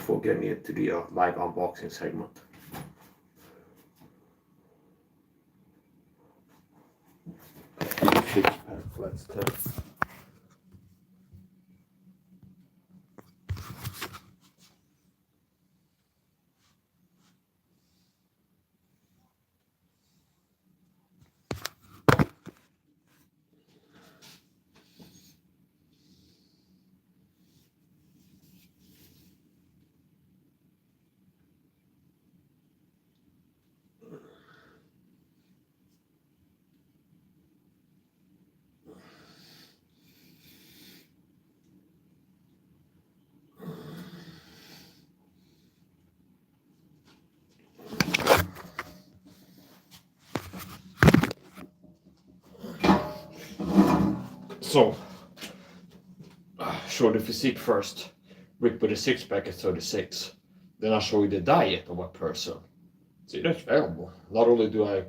before getting into the live unboxing segment. Let's tell. So, show the physique first. Rick with a six-pack at 36. Then I'll show you the diet of a person. See, that's valuable. Not only do I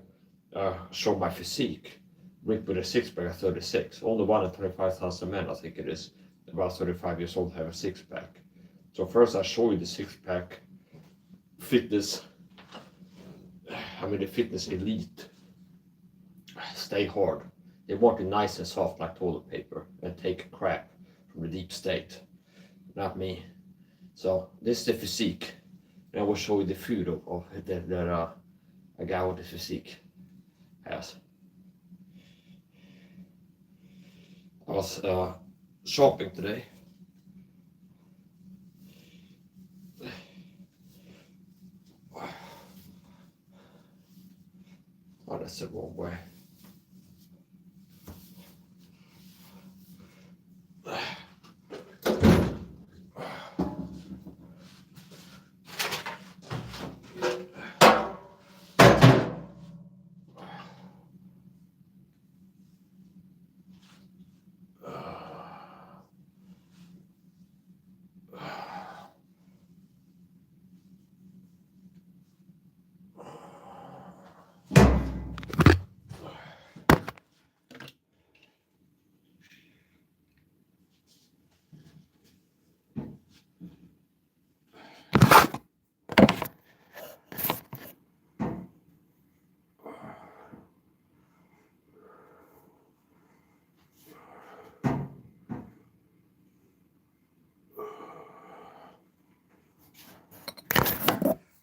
show my physique, Rick with a six-pack at 36. Only 1 in 25,000 men, I think it is, about 35 years old have a six-pack. So first I show you the six-pack fitness. I mean the fitness elite. Stay hard. They want it nice and soft like toilet paper and take crap from the deep state. Not me. So this is the physique. And I will show you the food of that a guy with the physique has. I was shopping today. Oh, that's the wrong way.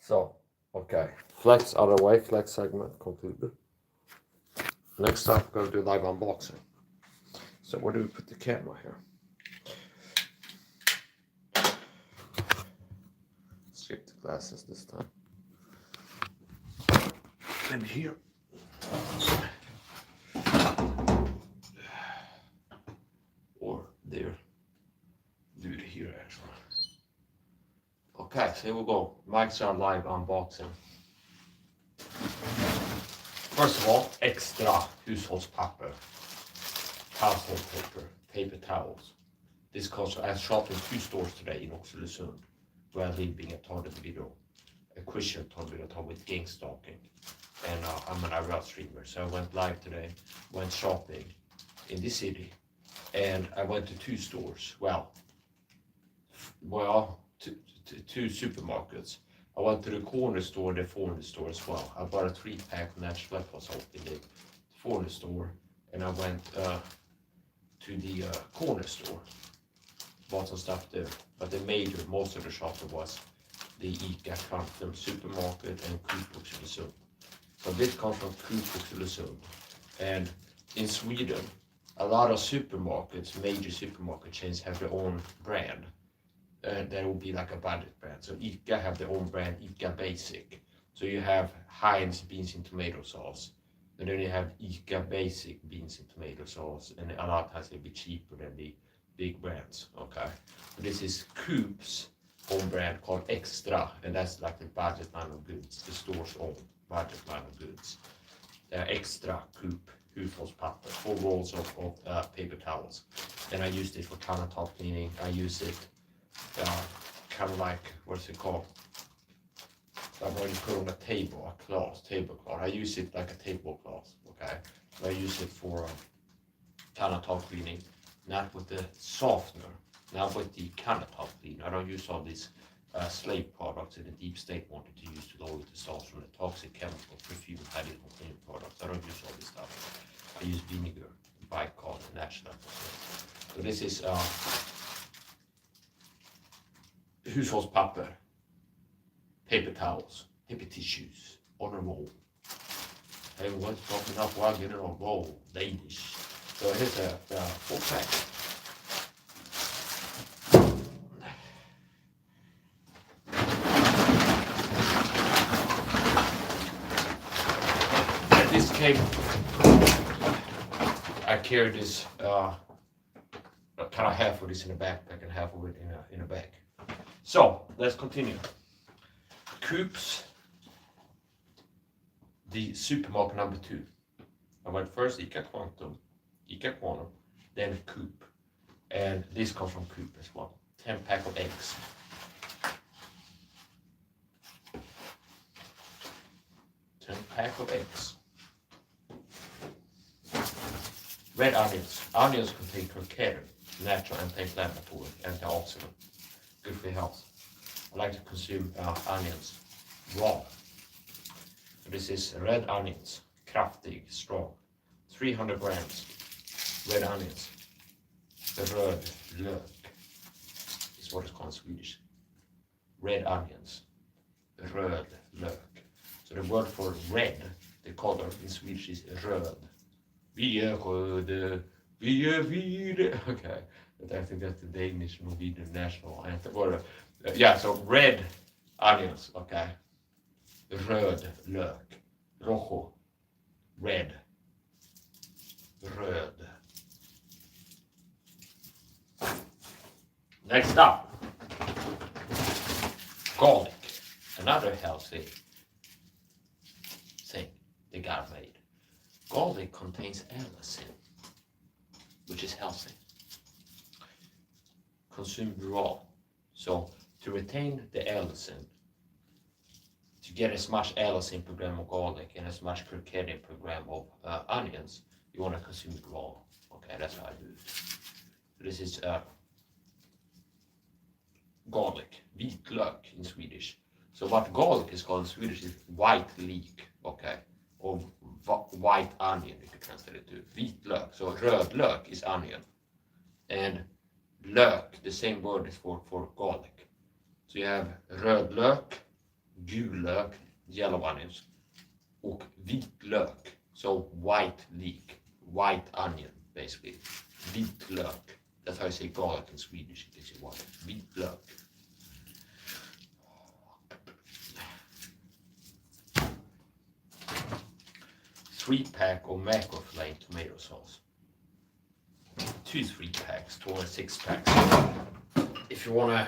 So, okay, flex out of the way, flex segment completed. Next up, we're going to do live unboxing. So where do we put the camera here? Skip the glasses this time. Maybe here. Or there. Do it here actually. Okay, so here we go. Mike's our live unboxing. First of all, extra hushållspapper, household paper, paper towels. This comes, I shop in 2 stores today in Oxelösund, where I live being a target video. A Christian target video with gang stalking. And I'm an IRL streamer, so I went live today, went shopping in this city, and I went to 2 stores. Well, two supermarkets. I went to the corner store, the corner store as well. I bought a 3-pack natural breakfast soap in the corner store, and I went to the corner store, bought some stuff there. But most of the shopping was the ICA Kvantum supermarket and Coop Oxelösund. So this comes from Coop Oxelösund. And in Sweden, a lot of supermarkets, major supermarket chains, have their own brand. There will be like a budget brand. So ICA have their own brand, ICA Basic. So you have Heinz beans and tomato sauce. And then you have ICA Basic beans and tomato sauce. And a lot of times they'll be cheaper than the big brands, okay? But this is Coop's own brand called Extra. And that's like the budget line of goods, the store's own budget line of goods. Extra Coop hushållspapper, 4 rolls of paper towels. And I used it for countertop cleaning. I use it kind of like, what's it called? Like when you put on a table, a cloth, tablecloth. I use it like a tablecloth, okay? So I use it for countertop cleaning, not with the softener, not with the countertop cleaner. I don't use all these slave products that the deep state wanted to use to lower testosterone, the toxic chemical, perfume, hygiene, and cleaning products. I don't use all this stuff. I use vinegar, bicol, and natural. So this is hushållspapper, paper towels, paper tissues on a roll. Everyone's talking up while getting on a roll, ladies. So here's a 4-pack. This came, I carried this, kind of half of this in a backpack and half of it in a bag. So let's continue. Coops, the supermarket number 2. I went first ICA Quantum, then Coop, and this comes from Coop as well. 10-pack of eggs. Red onions. Onions contain curcumin, natural anti-inflammatory, antioxidant, good for your health. I like to consume onions raw. So this is red onions, kraftig, strong. 300 grams red onions. Röd lök is what it's called in Swedish. Red onions, röd lök. So the word for red, the color in Swedish is röd. Vi är röda, vi är vita. Okay, I think that's the Danish Norwegian national anthem. Yeah, so red onions, okay. Röd lök, rojo, red, röd. Next up, garlic, another healthy thing they got made. Garlic contains allicin, which is healthy. Consumed raw. So to retain the allicin, to get as much allicin per gram of garlic and as much curcumin per gram of onions, you want to consume it raw. Okay, that's how I do it. So this is garlic, vitlök in Swedish. So what garlic is called in Swedish is white leek, okay, or white onion if you translate it to vitlök. So röd lök is onion, and lök, the same word is for garlic. So you have röd lök, gul lök, yellow onions, och vitlök, so white leek, white onion basically, vitlök. That's how you say garlic in Swedish, in case you want it. Vitlök. Three-pack of macro-flame tomato sauce. 2 3-packs, 2 6-packs. If you want to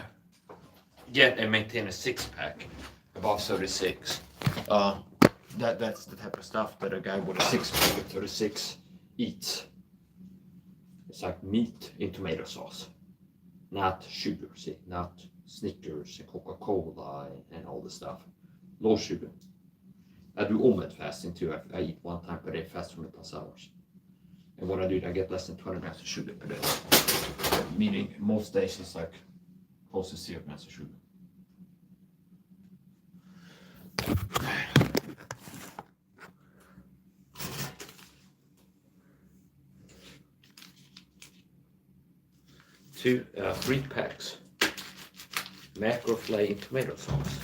get and maintain a 6-pack above 36, that's the type of stuff that a guy with a 6-pack of 36 eats. It's like meat in tomato sauce, not sugar, see, not Snickers and Coca-Cola and all this stuff. No sugar. I do omelet fasting too. I eat 1 time per day, fast for +6 hours. And what I do, I get less than 20 grams of sugar per day. Meaning most days it's like close to 0 grams of sugar. Two 3-packs macro flame tomato sauce.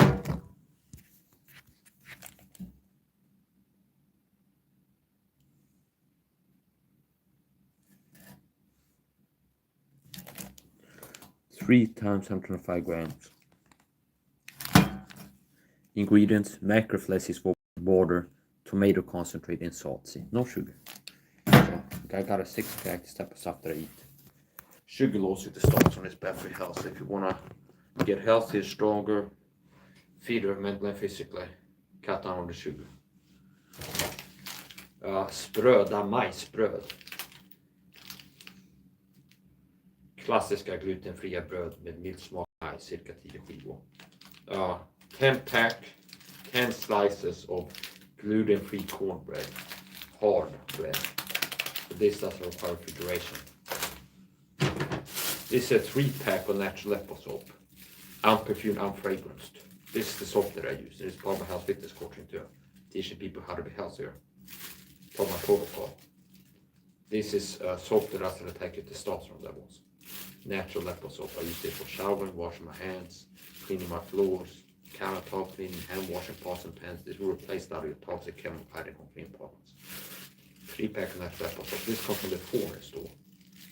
Three times 105 grams. Ingredients: macroflaces for border, tomato concentrate, and salt. See, no sugar. So I got a 6-pack, this type of stuff that I eat. Sugar lowers your testosterone, is bad for your health. If you want to get healthier, stronger, fitter mentally and physically, cut down on the sugar. Spröda majsbröd. Klassiska glutenfria bröd med mild smak, majs, cirka 10 skivor. 10-pack, 10 slices of gluten-free cornbread, hard bread. So this doesn't require refrigeration. This is a 3-pack of natural apple soap. unperfumed, unfragranced. This is the soap that I use. It's part of my health fitness coaching too, teaching people how to be healthier. Part of my protocol. This is soap that doesn't attack your testosterone levels. Natural leopard soap. I use it for showering, washing my hands, cleaning my floors, countertop cleaning, hand washing pots and pans. This will replace a lot of your toxic chemical hiding on clean products. 3-pack of natural leopard soap. This comes from the foreigner store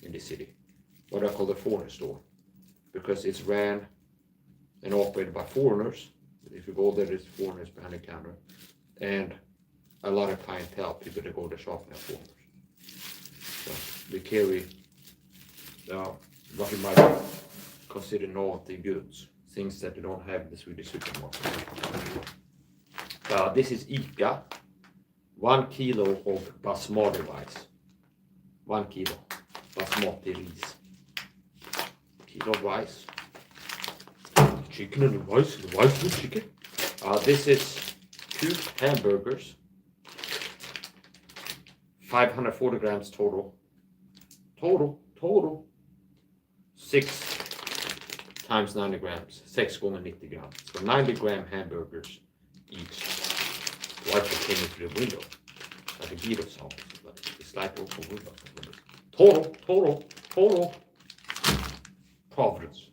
in the city. What I call the foreigner store, because it's ran and operated by foreigners. If you go there, there's foreigners behind the counter, and a lot of clientele, people that go to shopping are foreigners. So we carry what you might consider novelty goods, things that you don't have in the Swedish supermarket. This is ICA, 1 kilo of basmati rice. 1 kilo basmati rice. Kilo of rice. Chicken and rice, and rice with chicken. This is 2 hamburgers. 540 grams total. Total. 6 times 90 grams. 6 gånger 90 grams. So 90-gram hamburgers each. Wipe the came into the window. Like a Beatles song. It's like open window. Total. Providence.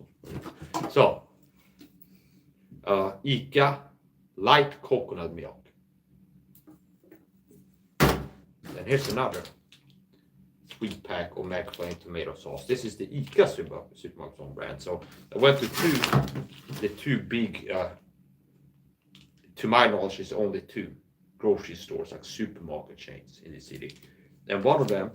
So, ICA light coconut milk. Then here's another 3-pack of McFlame tomato sauce. This is the ICA supermarket's own brand. So I went to the two big, to my knowledge, is only 2 grocery stores, like supermarket chains in the city. And one of them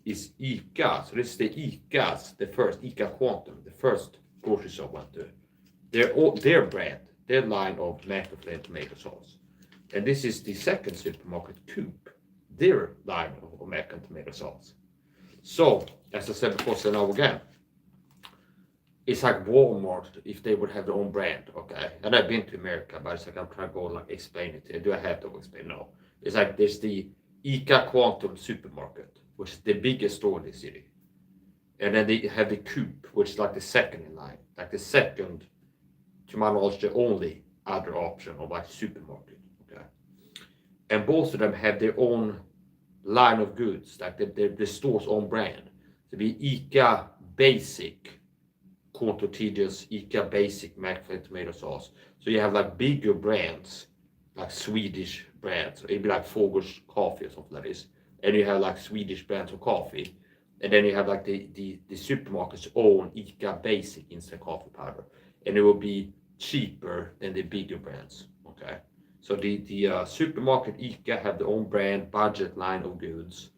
is ICA. So this is the ICA's, the first ICA Quantum, the first grocery store I went to. Their brand, their line of McFlame tomato sauce. And this is the second supermarket, Coop, their line of McFlame tomato sauce. So, as I said before, so now again, it's like Walmart if they would have their own brand, okay? And I've been to America, but it's like I'm trying to go like explain it to you. Do I have to explain? No. It's like there's the ICA Quantum supermarket, which is the biggest store in the city. And then they have the Coop, which is like the second in line, like the second, to my knowledge, the only other option of like supermarket, okay? And both of them have their own line of goods, like the store's own brand. So the ICA Basic, corn tortillas, ICA Basic McFlame tomato sauce. So you have like bigger brands, like Swedish brands. So it'd be like Fogel's coffee or something like this. And you have like Swedish brands of coffee. And then you have like the supermarket's own ICA Basic instant coffee powder. And it will be cheaper than the bigger brands, okay? So the supermarket ICA have their own brand, budget line of goods.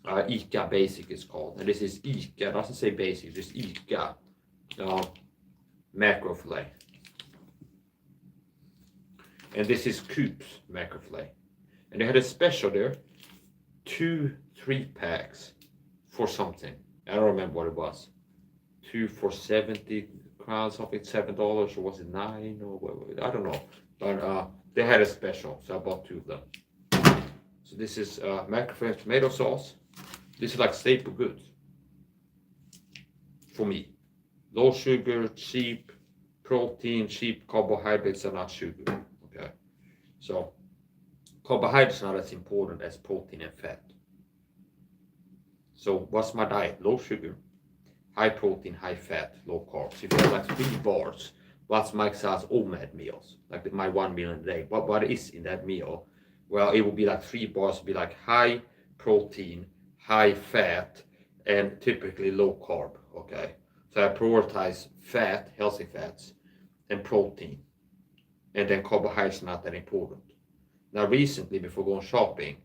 ICA Basic is called. And this is ICA, doesn't say Basic, just ICA macro filet. And this is Coop's macro filet. And they had a special there, 2 3-packs for something. I don't remember what it was. 2 for 70 crowns, I think $7, or was it 9, or what, I don't know. But they had a special, so I bought 2 of them. So this is McFlame tomato sauce. This is like staple goods for me. Low sugar, cheap protein, cheap carbohydrates are not sugar. Okay, so carbohydrates are not as important as protein and fat. So what's my diet? Low sugar, high protein, high fat, low carbs. If you have like 3 bars, what's my size OMAD meals? Like my 1 meal in a day. What is in that meal? Well, it will be like 3 bars, be like high protein, high fat, and typically low carb. Okay, so I prioritize fat, healthy fats, and protein, and then carbohydrates not that important. Now recently, before going shopping,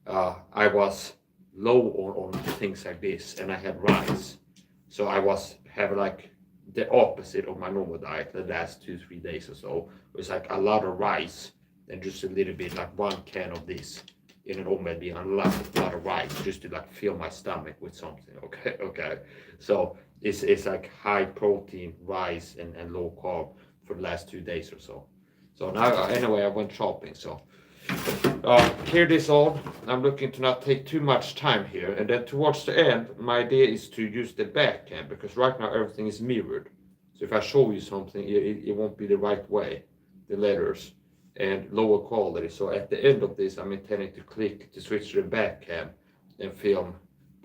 I was low on things like this, and I had rice. So I was having like the opposite of my normal diet the last 2-3 days or so. It was like a lot of rice and just a little bit, like 1 can of this in an omelet meal, and a lot of rice just to like fill my stomach with something. Okay. So it's like high protein rice and low carb for the last 2 days or so. So now anyway, I went shopping. So clear this on. I'm looking to not take too much time here, and then towards the end, my idea is to use the back cam, because right now everything is mirrored. So if I show you something, it won't be the right way, the letters, and lower quality. So at the end of this, I'm intending to click to switch to the back cam and film,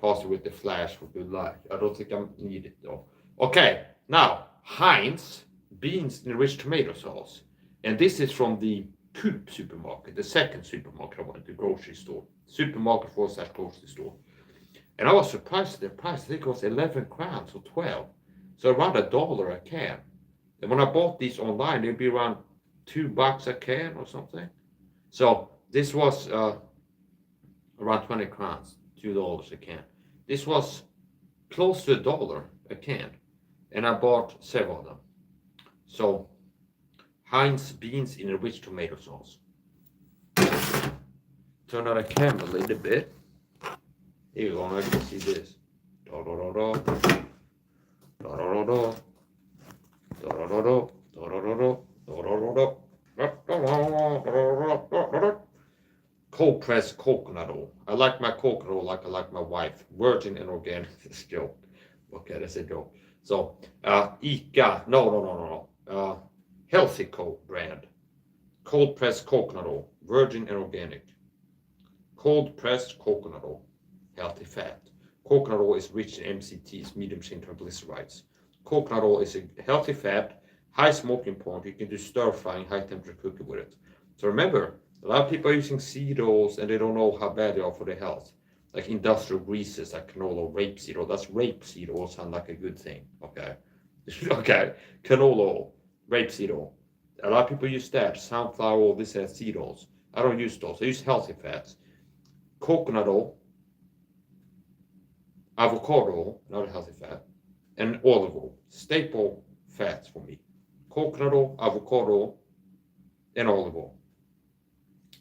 possibly with the flash for good luck. I don't think I need it though. Okay, now Heinz beans in rich tomato sauce. And this is from the Coop supermarket, the second supermarket I went to, grocery store. Supermarket / grocery store. And I was surprised at the price. I think it was 11 crowns or 12. So around $1 a can. And when I bought these online, they'd be around $2 a can or something. So this was around 20 crowns, $2 a can. This was close to $1 a can. And I bought several of them. So Heinz beans in a rich tomato sauce. Turn on the camera a little bit. Here you go, now you can see this. Da da da da. Da da da da. Da da da da. Da da da da. Da da da da. Cold pressed coconut oil. I like my coconut oil like I like my wife. Virgin and organic. That's a joke. Okay, that's a joke. So, ICA. No. Healthy Co brand. Cold pressed coconut oil. Virgin and organic. Cold pressed coconut oil. Healthy fat. Coconut oil is rich in MCTs, medium chain triglycerides. Coconut oil is a healthy fat, high smoking point. You can do stir frying, high temperature cooking with it. So remember, a lot of people are using seed oils and they don't know how bad they are for their health. Like industrial greases like canola, rapeseed oil. That's rapeseed oil, sound like a good thing. Okay. Okay. Canola oil, rapeseed oil. A lot of people use that. Sunflower oil, this has seed oils. I don't use those. I use healthy fats. Coconut oil, avocado oil, another healthy fat, and olive oil. Staple fats for me. Coconut oil, avocado oil, and olive oil.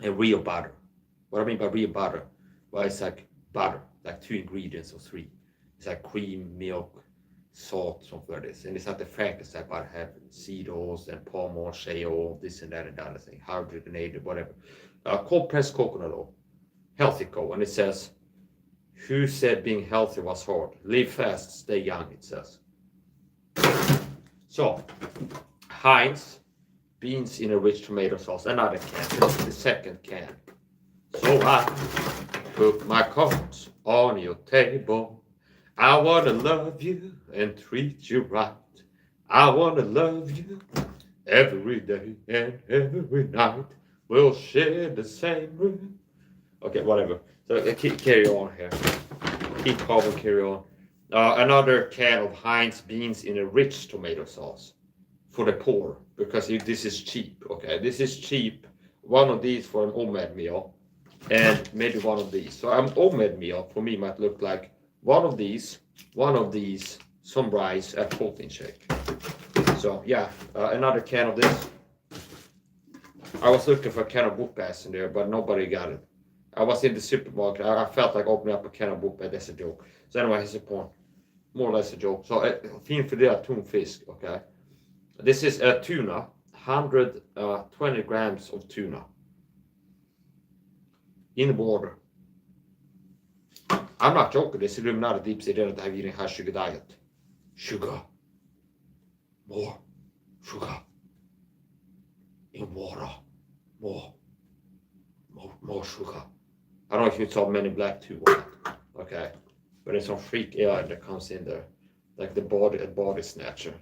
And real butter. What I mean by real butter, well, it's like butter, like 2 ingredients or 3. It's like cream, milk, salt, something like this. And it's not the fact that butter have seed oils and palm oil, shea oil, this and that and the other thing, hydrogenated, whatever. Cold pressed coconut oil, healthy co, and it says, who said being healthy was hard? Live fast, stay young, it says. So, Heinz beans in a rich tomato sauce, another can. This is the second can. So I put my cards on your table. I wanna love you and treat you right. I wanna love you every day and every night. We'll share the same room. Okay, whatever. So keep carry on here. Keep calm and carry on. Another can of Heinz beans in a rich tomato sauce for the poor, because this is cheap. Okay, this is cheap. One of these for an OMAD meal, and maybe one of these. So an OMAD meal for me might look like one of these, some rice, a protein shake. So yeah, another can of this. I was looking for a can of book bass in there, but nobody got it. I was in the supermarket. I felt like opening up a can of book bass. That's a joke. So anyway, here's a point. More or less a joke. Så fin för det tonfisk, okay? This is a tuna, 120 grams of tuna in water. I'm not joking. This Illuminati deep sea that I'm eating high sugar diet. Sugar. More sugar in water. More sugar. I don't know if you saw Men in Black 2 or not. Okay. But there's some freak alien that comes in there. Like the body snatcher.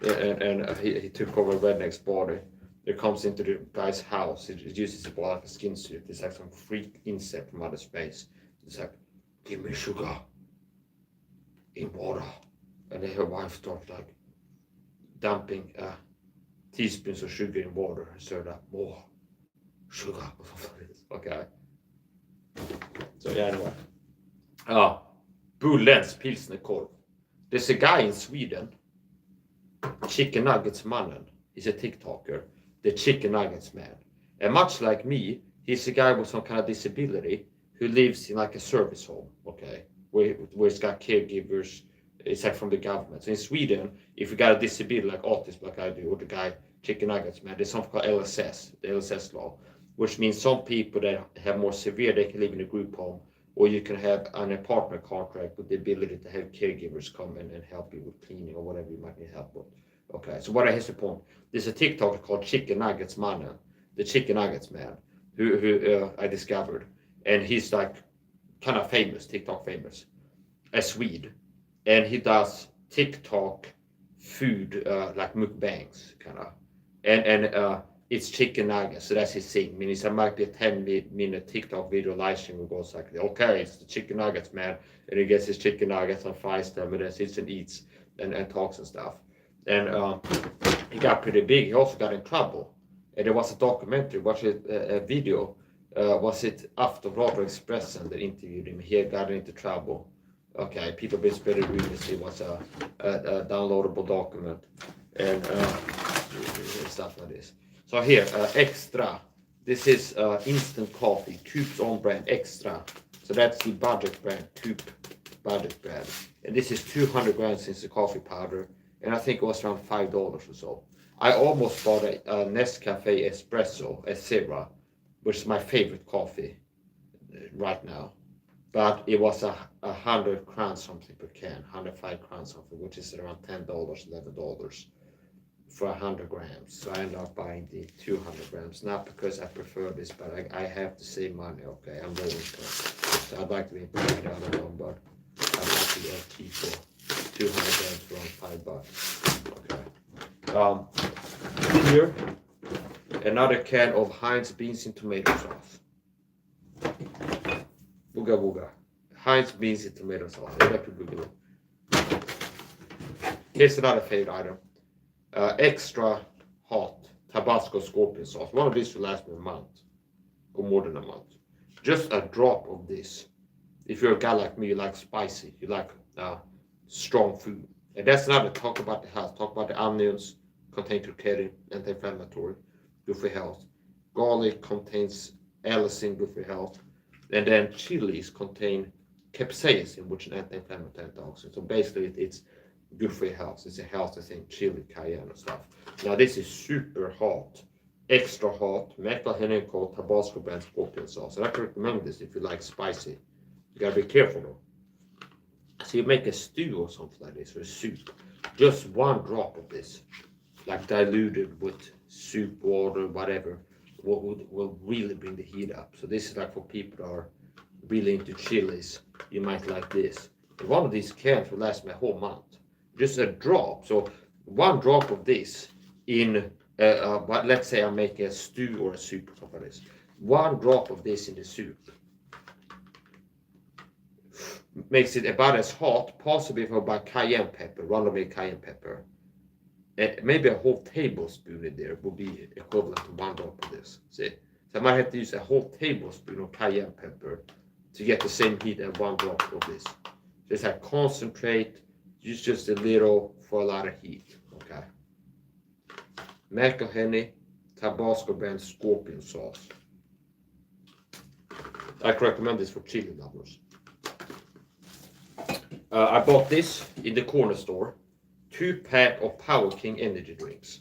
And he took over Redneck's body. It comes into the guy's house. It uses it like a skin suit. It's like some freak insect from outer space. It's like, give me sugar in water. And then her wife starts like dumping teaspoons of sugar in water and serve up more sugar. Okay. So yeah, anyway. Bullens Pilsner Korv. There's a guy in Sweden, Chicken Nuggets Mannen. He's a TikToker, the Chicken Nuggets man. And much like me, he's a guy with some kind of disability who lives in like a service home, okay, where it's got caregivers. It's like from the government. So in Sweden, if you got a disability like autism, like I do, or the guy Chicken Nuggets man, there's something called LSS, the LSS law, which means some people that have more severe, they can live in a group home, or you can have an apartment contract with the ability to have caregivers come in and help you with cleaning or whatever you might need help with. Okay, so what is the point? There's a TikTok called Chicken Nuggets Man, the Chicken Nuggets Man, who I discovered, and he's like kind of famous, TikTok famous, a Swede, and he does TikTok food like mukbangs kind of, and it's chicken nuggets, so that's his thing. I mean, it might be a 10-minute TikTok video live stream who goes like, okay, it's the chicken nuggets, man, and he gets his chicken nuggets and fries them, and then sits and eats and talks and stuff. And he got pretty big. He also got in trouble, and there was a documentary, a video. Was it Aftonbladet or Expressen that interviewed him? He got into trouble. Okay, Peter been spread rumors. It was a downloadable document and stuff like this. So here, extra. This is instant coffee, Coop's own brand, extra. So that's the budget brand, Coop budget brand. And this is 200 grams in the coffee powder, and I think it was around $5 or so. I almost bought a Nescafe Espresso, a Zebra, which is my favorite coffee right now. But it was 100 crowns something per can, 105 crowns something, which is around $10, $11 for 100 grams. So I ended up buying the 200 grams, not because I prefer this, but I have to save money. Okay, I'm rolling so I'd like to be paid the other one, but I'd like to get cheap for 200 grams for around $5. Okay. Here, another can of Heinz beans in tomato sauce. Booga booga. Heinz beans in tomato sauce. Here's another favorite item. Extra hot Tabasco scorpion sauce. One of these will last me a month or more than a month. Just a drop of this. If you're a guy like me, you like spicy, you like strong food. And that's another talk about the health. Talk about the onions contain turkey, anti-inflammatory, good for health. Garlic contains allicin, good for health. And then chilies contain capsaicin, which is an anti-inflammatory antioxidant. So basically, it's good for your health. It's a healthy thing, chili, cayenne, and stuff. Now, this is super hot, extra hot, Metal called Tabasco brand scorpion sauce. And I can recommend this if you like spicy. You gotta be careful though. So you make a stew or something like this, or a soup. Just one drop of this, like diluted with soup, water, whatever, will really bring the heat up. So this is like for people that are really into chilies. You might like this. And one of these cans will last me a whole month. Just a drop. So one drop of this in, let's say I make a stew or a soup or something like this. One drop of this in the soup makes it about as hot, possibly if I buy cayenne pepper, run-of-the-mill cayenne pepper. And maybe a whole tablespoon in there would be equivalent to one drop of this. See? So I might have to use a whole tablespoon of cayenne pepper to get the same heat as one drop of this. Just like concentrate, use just a little for a lot of heat. Okay. McElhenney Tabasco brand scorpion sauce. I can recommend this for chili lovers. I bought this in the corner store. 2-pack of Power King energy drinks.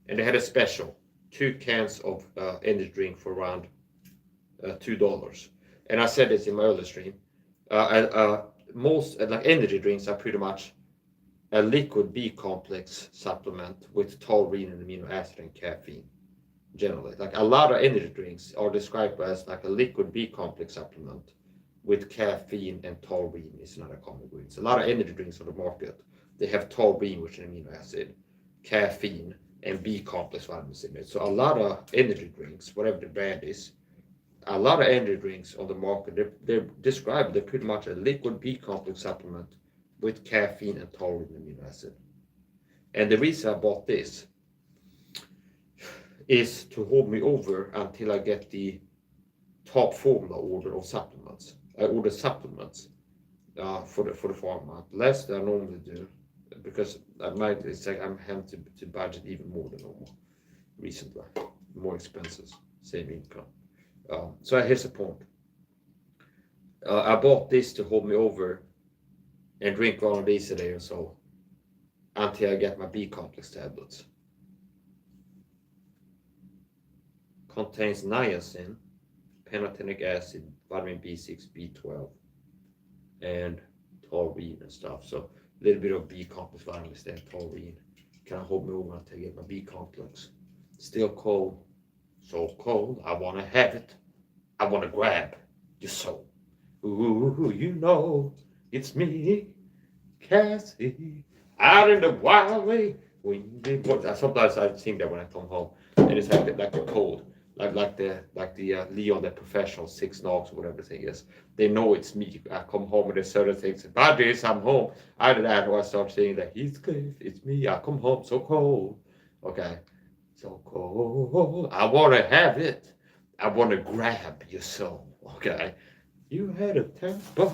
And they had a special. 2 cans of energy drink for around $2. And I said this in my earlier stream. Most like energy drinks are pretty much a liquid B complex supplement with taurine and amino acid and caffeine. Generally, like a lot of energy drinks are described as like a liquid B complex supplement with caffeine and taurine is another common ingredient. A lot of energy drinks on the market, they have taurine, which is an amino acid, caffeine, and B complex vitamins in it. So a lot of energy drinks, whatever the brand is, a lot of energy drinks on the market, they're described, they're pretty much a liquid B complex supplement with caffeine and taurine amino acid. And the reason I bought this is to hold me over until I get the top formula order of supplements. I order supplements for the farm month, less than I normally do, because it's like I'm having to budget even more than normal recently. More expenses, same income. So here's the point. I bought this to hold me over and drink one of these a day or so until I get my B complex tablets. Contains niacin, pantothenic acid, vitamin B6, B12, and taurine and stuff. So A little bit of B-complex vitamin instead of taurine. Kind of hold me over until I get my B-complex. Still cold. So cold, I want to have it. I want to grab your soul. Ooh, you know, it's me, Cassie, out in the wild way. Sometimes I sing that when I come home, and it's like the cold, like the Leon, the professional 6 Nogs or whatever the thing is. They know it's me. I come home with a certain things. Buddies, I'm home. Either that or I start saying that it's me. I come home so cold. Okay, so cold. I want to have it. I want to grab your soul. Okay, you had a temper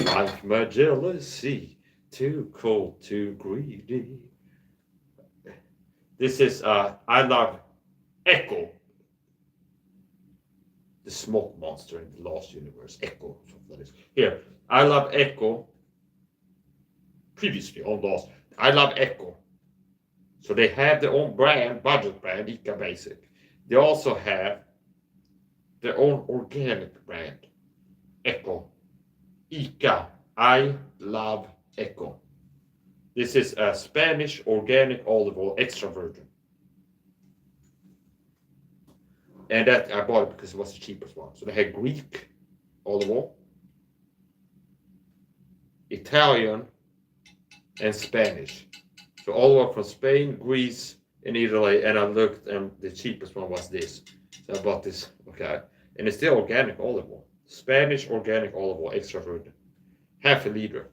like my jealousy. Too cold, too greedy. This is I love Echo, the smoke monster in the Lost Universe. Echo, something like this. Here, I love Echo. Previously on Lost, I love Echo. So they have their own brand, budget brand, Ica Basic. They also have their own organic brand, Echo. Ica, I love Echo. This is a Spanish organic olive oil, extra virgin. And that I bought it because it was the cheapest one. So they had Greek olive oil, Italian, and Spanish. So olive oil from Spain, Greece, and Italy. And I looked, and the cheapest one was this. So I bought this, okay. And it's still organic olive oil. Spanish organic olive oil, extra virgin. Half a liter.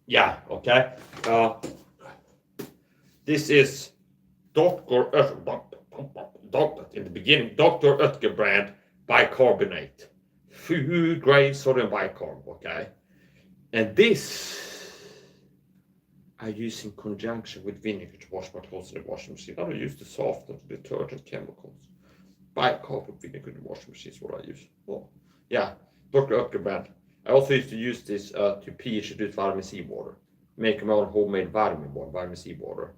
Yeah, okay. This is Dr. In the beginning, Dr. Oetker brand bicarbonate. Food grade sodium bicarb, okay? And this I use in conjunction with vinegar to wash my clothes in the washing machine. I don't use the softener, detergent, chemicals. Bicarb with vinegar in the washing machine is what I use. Oh, yeah, Dr. Oetker brand. I also used to use this to pH reduce vitamin C water. Make my own homemade vitamin C water.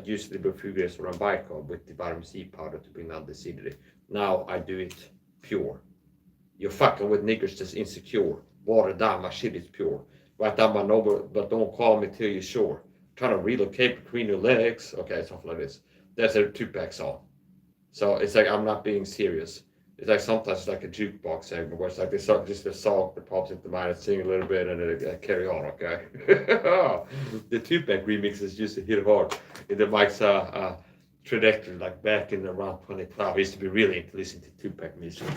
Use a little bit of food grade sodium bicarb with the vitamin C powder to bring down the acidity. Now I do it pure. You're fucking with niggers that's insecure. Water down, my shit is pure. Write down my number, but don't call me till you're sure. Trying to relocate between your legs. Okay, something like this. That's a 2-pack song. So it's like I'm not being serious. It's like sometimes it's like a jukebox segment where it's like this just a song that pops into mind and sing a little bit and then carry on, okay? The 2-pack remixes used to hit hard in the Mike's trajectory, like back in around 2012. I used to be really into listening to 2-pack music,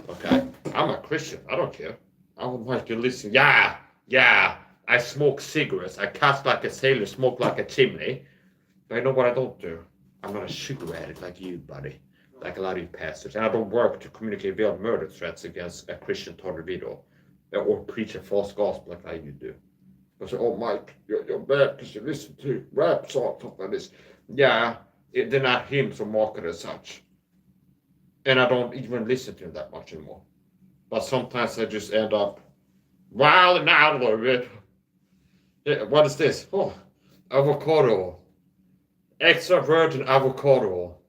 okay? I'm a Christian, I don't care. I would like to listen, yeah, I smoke cigarettes, I cuss like a sailor, smoke like a chimney. But I know what I don't do. I'm not a sugar addict like you, buddy. Like a lot of you pastors. And I don't work to communicate via murder threats against a Christian Tornado or preach a false gospel like I do. I say, oh, Mike, you're bad because you listen to rap songs, stuff like this. Yeah, they're not hymns or marketed as such. And I don't even listen to them that much anymore. But sometimes I just end up wilding out a little bit. Yeah, what is this? Oh, avocado. Extra virgin avocado oil.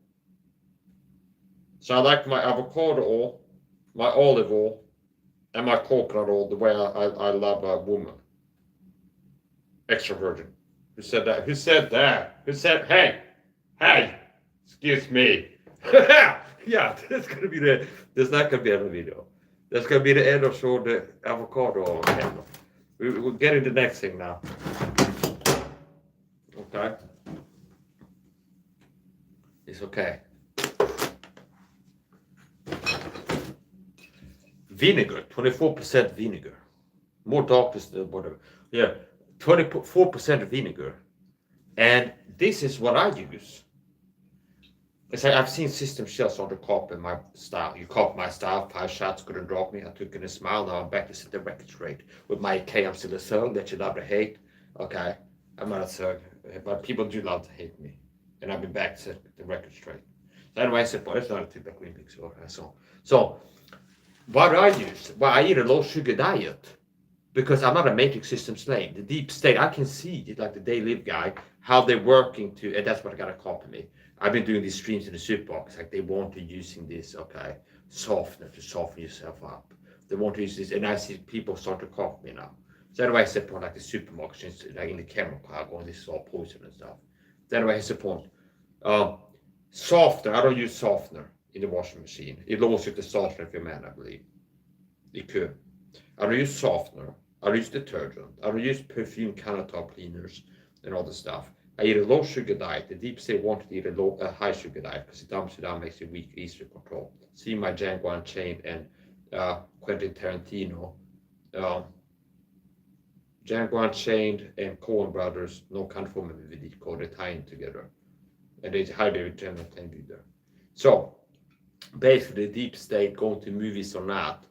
So I like my avocado oil, my olive oil, and my coconut oil the way I love a woman. Extra virgin. Who said that? Who said that? Who said, hey, excuse me. Yeah, that's not gonna be every video. That's gonna be the end of show the avocado oil. We'll get into the next thing now. Okay. It's okay. Vinegar, 24% vinegar. More darkness than whatever. Yeah, 24% vinegar. And this is what I use. It's like I've seen system shells on the cop in my style. You cop my style, 5 shots couldn't drop me. I took in a smile, now I'm back to set the record straight. With my K, I'm still a thug that you love to hate. Okay, I'm not a thug, but people do love to hate me. And I've been back to set the record straight. So anyway, I said, well, it's not a typical remix. Okay, so what I use, I eat a low sugar diet because I'm not a matrix system slave. The deep state, I can see, like the Day Live guy, how they're working to, and that's what I got to copy me. I've been doing these streams in the superbox, like they want to using this, okay, softener to soften yourself up. they want to use this, and I see people start to copy me now. So anyway, I said, like the supermarkets, like in the chemical, going, this is all poison and stuff. So anyway, here's the point. Softener, I don't use softener in the washing machine. It låser the softener för man, I believe. Incurred. I don't use softener. I don't use detergent. I don't use perfume countertop cleaners and all this stuff. I eat a low sugar diet. The deep state wanted to eat a high sugar diet because it dumps you down, makes you weak, easier to control. See my Django Unchained and Quentin Tarantino. Django Unchained and Coen Brothers, no country med vidiko, they tie in together. And they highly general can be there. So basically the deep state going to movies or not,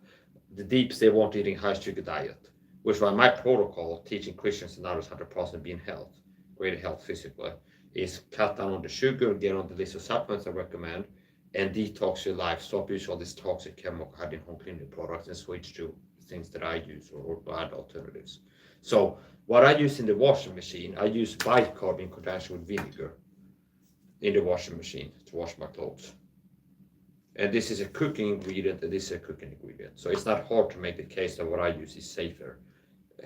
the deep state want eating high sugar diet, which was my protocol teaching Christians and others how to process being health, greater health physically, is cut down on the sugar, get on the list of supplements I recommend, and detox your life, stop using all these toxic chemical hiding home cleaning products and switch to things that I use or other alternatives. So what I use in the washing machine, I use bicarb in conjunction with vinegar in the washing machine to wash my clothes. And this is a cooking ingredient, and this is a cooking ingredient. So it's not hard to make the case that what I use is safer,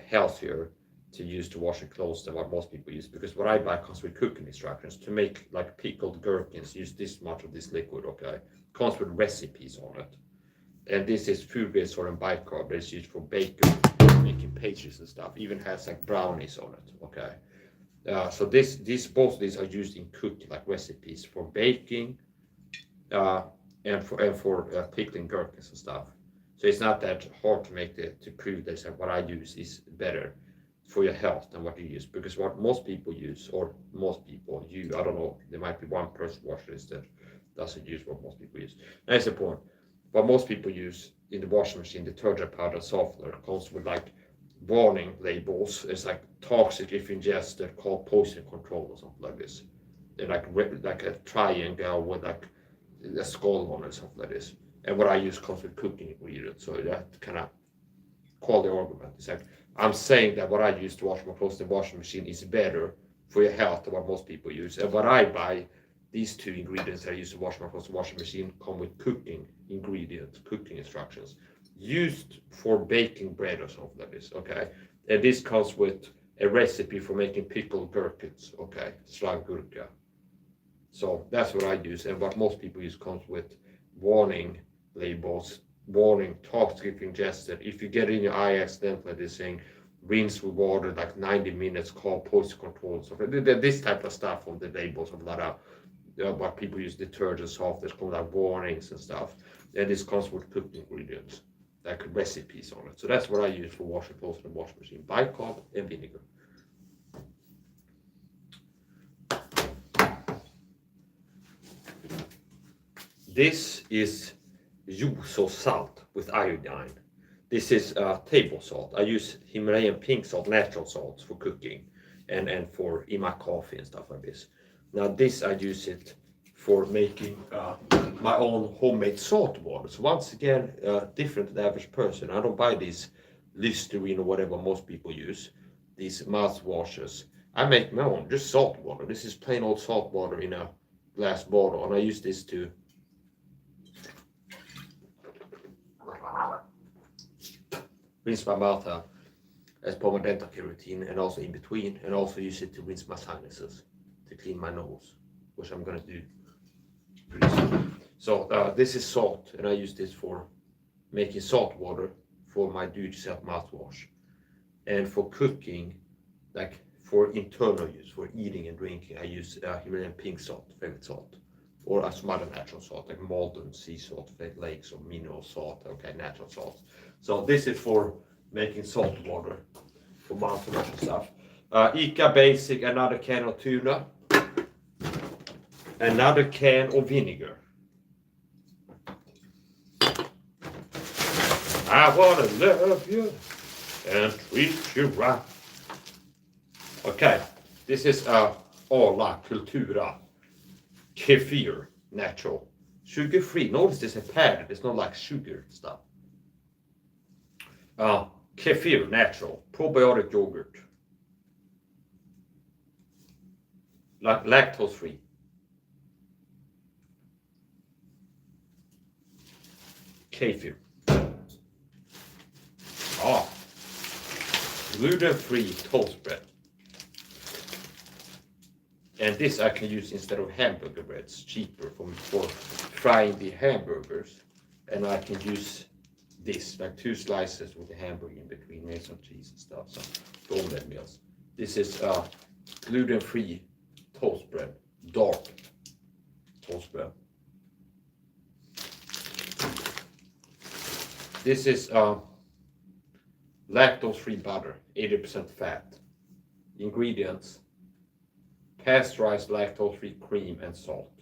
healthier to use to wash your clothes than what most people use, because what I buy comes with cooking instructions. To make like pickled gherkins, use this much of this liquid, okay? Comes with recipes on it. And this is food grade sodium bicarb that's used for baking, making pastries and stuff. Even has like brownies on it, okay? So both of these are used in cooking, like recipes for baking and for pickling gherkins and stuff. So it's not that hard to make to prove that what I use is better for your health than what you use, because what most people use, or most people use, I don't know, there might be one person watching this that doesn't use what most people use. That's the point. What most people use in the washing machine, detergent powder, softener, comes with like warning labels. It's like toxic if ingested, called poison control or something like this. They're like a triangle with like a skull on it, something like this. And what I use comes with cooking ingredients. So that kind of call the argument. It's like, I'm saying that what I use to wash my clothes in the washing machine is better for your health than what most people use. And what I buy, these two ingredients that I use to wash my clothes in the washing machine come with cooking ingredients, cooking instructions, used for baking bread or something like this, okay? And this comes with a recipe for making pickled gherkins, okay? Slagurka. So that's what I use, and what most people use comes with warning labels, warning, toxic if ingested. If you get in your eye accidentally, they're saying rinse with water like 90 minutes, call poison control. So this type of stuff on the labels of a lot of what people use, detergent, soft, there's called like warnings and stuff. And this comes with cooking ingredients, like recipes on it. So that's what I use for washing clothes in the washing machine: bicarb and vinegar. This is yuzu salt with iodine. This is table salt. I use Himalayan pink salt, natural salts for cooking and for in my coffee and stuff like this. Now this I use it for making my own homemade salt water. So once again, different than the average person. I don't buy these Listerine or whatever most people use, these mouthwashes. I make my own, just salt water. This is plain old salt water in a glass bottle, and I use this to rinse my mouth out as part of my dental care routine, and also in between, and also use it to rinse my sinuses, to clean my nose, which I'm gonna do pretty soon. So this is salt, and I use this for making salt water for my do-it-yourself mouthwash, and for cooking, like for internal use, for eating and drinking, I use Himalayan pink salt, favorite salt, or some other natural salt, like molten sea salt, lakes, or mineral salt, okay, natural salt. So this is for making salt water for mouthwash and stuff. Ica Basic, another can of tuna, another can of vinegar. I wanna love you and treat you right. Okay, this is Arla Cultura Kefir, natural, sugar-free. Notice this is padded, it's not like sugar stuff. Kefir, natural, probiotic yogurt, like lactose-free. Kefir. gluten-free toast bread. And this I can use instead of hamburger bread. It's cheaper for frying the hamburgers. And I can use this, like 2 slices with the hamburger in between, maybe some cheese and stuff, some omelette meals. This is gluten-free toast bread, dark toast bread. This is lactose-free butter, 80% fat. Ingredients: pasteurized lactose-free cream and salt.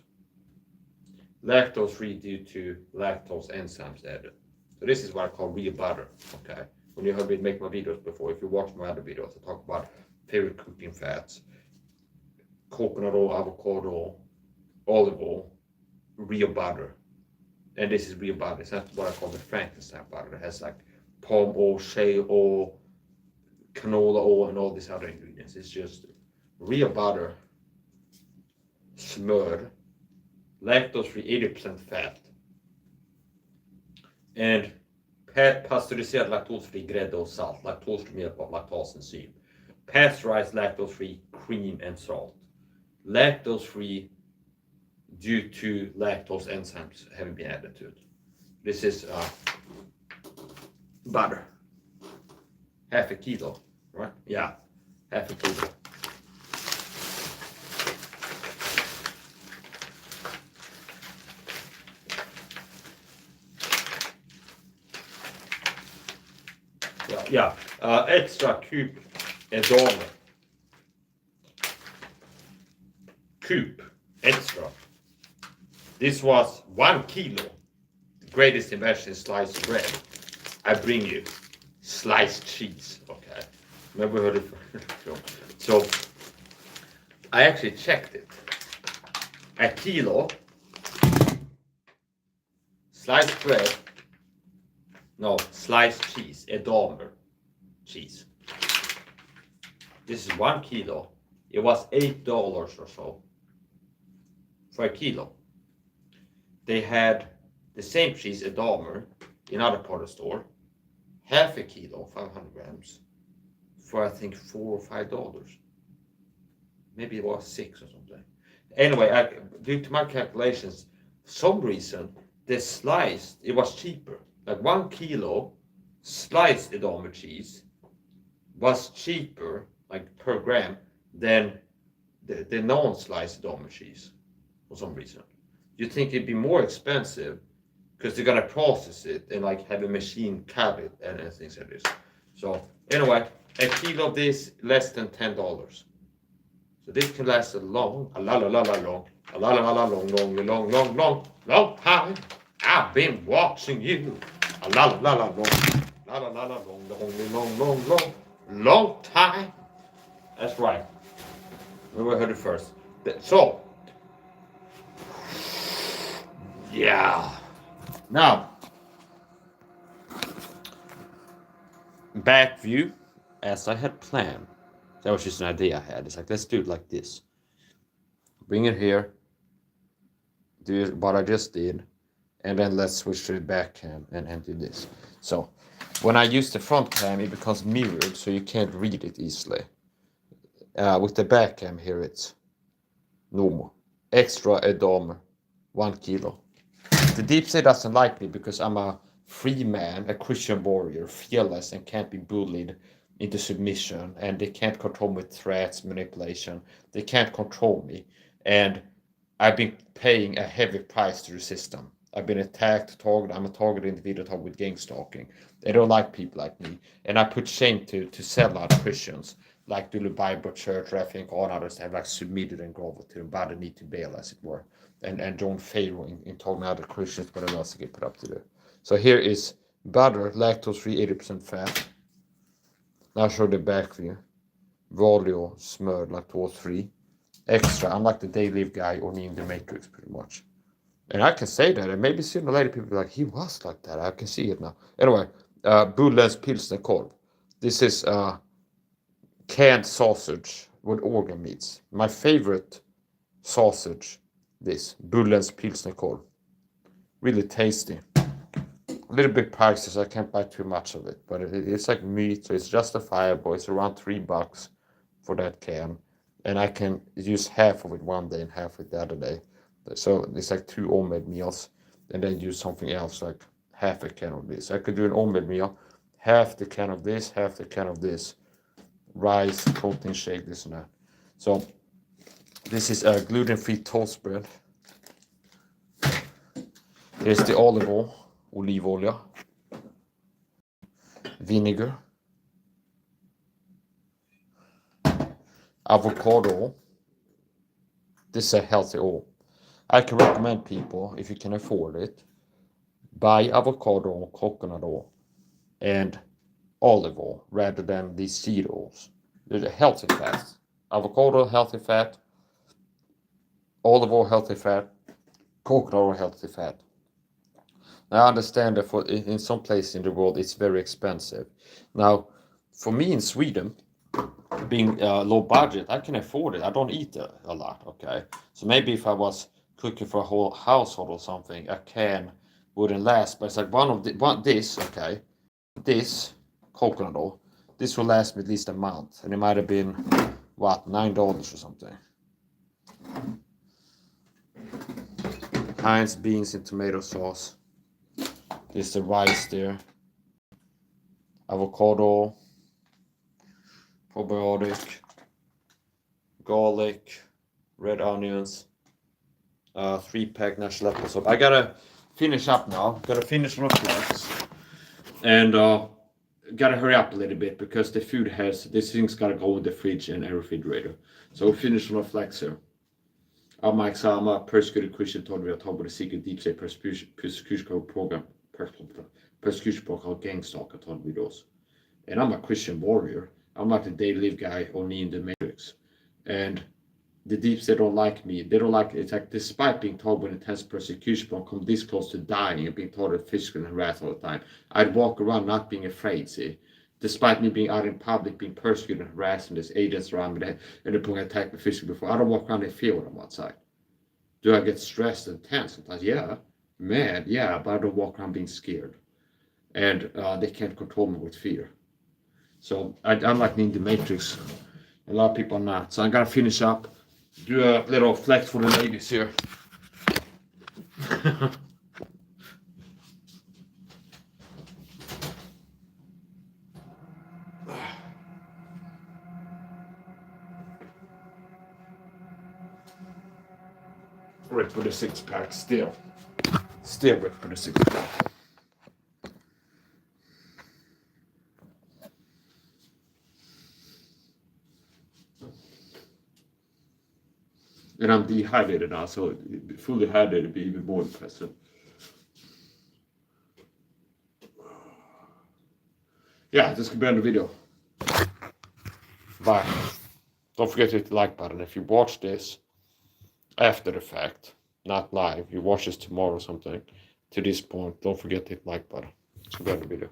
Lactose-free due to lactose enzymes added. So this is what I call real butter, okay? When you heard me make my videos before, if you watch my other videos, I talk about favorite cooking fats. Coconut oil, avocado, olive oil, real butter. And this is real butter. It's not what I call the Frankenstein butter. It has like palm oil, shea oil, canola oil, and all these other ingredients. It's just real butter, smurd, lactose-free, 80% fat, and pasteuriserad laktosfri grädde och salt, laktosfri med hjälp av laktasenzym. Pasteurized lactose-free cream and salt. Lactose-free due to lactose enzymes having been added to it. This is butter. Half a kilo, right? Yeah, half a kilo. Yeah, extra cube edamame. Cube extra. This was 1 kilo. The greatest invention is sliced bread. I bring you sliced cheese. Okay, never heard it before. So I actually checked it. A kilo sliced bread. No, sliced cheese, edamame cheese. This is 1 kilo. It was $8 or so for a kilo. They had the same cheese, edamame, in other part of the store. Half a kilo, 500 grams, for I think $4 or $5. Maybe it was 6 or something. Anyway, due to my calculations, for some reason, the sliced, it was cheaper. Like 1 kilo sliced edamame cheese was cheaper, like per gram, than the non-sliced edamame cheese for some reason. You think it'd be more expensive because they're gonna process it and like have a machine cut it and things like this. So anyway, a kilo of this less than $10. So this can last a long time. I've been watching you. Long time. That's right. We heard it first. So, yeah. Now, back view, as I had planned. That was just an idea I had. It's like, let's do it like this. Bring it here. Do what I just did. And then let's switch to the back cam and do this. So when I use the front cam, it becomes mirrored, so you can't read it easily. With the back cam here, it's normal. Extra edamame, 1 kilo. The deep state doesn't like me because I'm a free man, a Christian warrior, fearless and can't be bullied into submission. And they can't control me with threats, manipulation. They can't control me. And I've been paying a heavy price to the system. I've been attacked, targeted. I'm a target individual with gang stalking. They don't like people like me. And I put shame to sell out Christians, like the Bible Church, or I think all others have like submitted and groveled to them, but they need to bail, as it were. And don't fail in talking to other Christians, but else to get put up to there. So here is butter, lactose-free, 80% fat. Now I'll show the back view. Volio, smurd, lactose-free. Extra, I'm like the They Live guy or Neo the Matrix, pretty much. And I can say that, and maybe sooner or later people be like, he was like that. I can see it now. Anyway, Bullens Pilsner Korv. This is canned sausage with organ meats. My favorite sausage, this Bullens Pilsner Korv. Really tasty. a little bit pricey, so I can't buy too much of it. But it's like meat, so it's justifiable. It's around $3 for that can, and I can use half of it one day and half of it the other day. So it's like 2 homemade meals, and then use something else like half a can of this. I could do an homemade meal, half the can of this, half the can of this, rice, protein shake, this and that. So this is a gluten-free toast bread. Here's the olive oil, olivolja, vinegar, avocado oil. This is a healthy oil. I can recommend people, if you can afford it, buy avocado oil, coconut oil, and olive oil rather than these seed oils. They're the healthy fats. Avocado, healthy fat. Olive oil, healthy fat. Coconut oil, healthy fat. Now, I understand that in some places in the world it's very expensive. Now, for me in Sweden, being low budget, I can afford it. I don't eat a lot, okay? So maybe if I was cooking for a whole household or something, a can wouldn't last. But it's like this, okay? This coconut oil, this will last me at least a month. And it might have been, what, $9 or something. Heinz beans and tomato sauce. There's the rice there. Avocado. Probiotic. Garlic. Red onions. 3-pack natural apple soap. I gotta finish up now. Gotta finish my flags. And gotta hurry up a little bit because the food this thing's gotta go in the fridge and a refrigerator. So we'll finish my flags here. I'm Mike Sama, persecuted Christian told me att ha både secret deep state persecution called Gangstalker told me those. And I'm a Christian warrior. I'm like the daily live guy only in the Matrix. And the deep state don't like me. They don't like it's like despite being told with intense persecution, but come this close to dying and being told that physically and harassed all the time. I'd walk around not being afraid, see. Despite me being out in public, being persecuted and harassed, and there's agents around me and they're putting attack me physically before. I don't walk around in fear when I'm outside. Do I get stressed and tense sometimes? Yeah. Mad, yeah, but I don't walk around being scared. And they can't control me with fear. So I'm like in the Matrix. A lot of people are not. So I'm gonna finish up. Do a little flex for the ladies here. Rip with the 6-pack still. Still rip with the 6-pack. And I'm dehydrated now, so fully hydrated would be even more impressive. Yeah, this could be on the video. Bye. Don't forget to hit the like button. If you watch this after the fact, not live, you watch this tomorrow or something, to this point, don't forget to hit the like button. It's could be on the video.